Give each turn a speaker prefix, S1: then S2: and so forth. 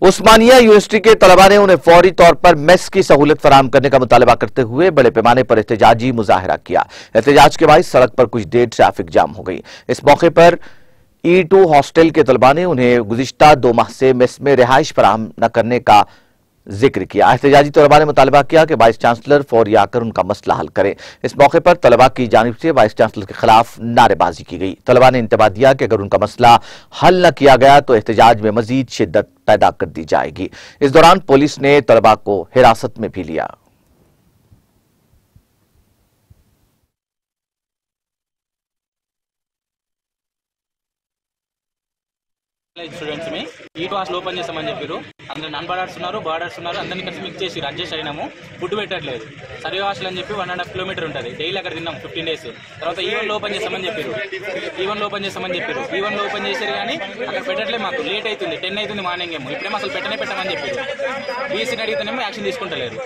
S1: उस्मानिया university के तलबा ने उन्हें फौरी तौर पर मेस की सहूलत फराहम करने का मुतालबा करते हुए बड़े पैमाने पर एहतजाजी मुजाहिरा किया। एहतजाज के बाद सड़क पर कुछ देर ट्रैफिक जाम हो गई। इस मौके पर E2 हॉस्टल के तलबा ने उन्हें गुज़िश्ता 2 माह से मेस में रिहाइश फराहम न करने का जिक्र किया। एहतजाजी तलबा ने मुतालबा किया कि वाइस चांसलर फौरी आकर उनका मसला हल करें। इस मौके पर तलबा की जानिब से वाइस चांसलर के खिलाफ नारेबाजी की गई। तलबा ने इंतबाह दिया कि अगर उनका मसला हल न किया गया तो एहतजाज में मजीद शिद्दत पैदा कर दी जाएगी। इस दौरान पुलिस ने तलबा को हिरासत में भी लिया।
S2: స్టూడెంట్స్ మీ E2 హాస్టల్ ఓపెన్ చేస్తామని చెప్పారు. అందరూ నాన్ బార్డర్స్ ఉన్నారు, బార్డర్స్ ఉన్నారు, అందరినీ కలిసి మిక్స్ చేసి అడ్జస్ట్ అయినాము. ఫుడ్ పెట్టట్లేదు. సర్వే హాస్టల్ అని చెప్పి 1.5 కిలోమీటర్ ఉంటుంది. డైలీ అక్కడ తిన్నాం 15 డేస్. తర్వాత E1 ఓపెన్ చేస్తామని చెప్పారు. E1 ఓపెన్ ఓపెన్ చేశారు కానీ అక్కడ పెట్టట్లేదు. మాకు లేట్ అవుతుంది, 10 అవుతుంది మార్నింగ్ ఏమో. ఇప్పుడేమో అసలు పెట్టమని చెప్పారు. బీసీని అడిగితేనేమో యాక్షన్ తీసుకుంటలేరు.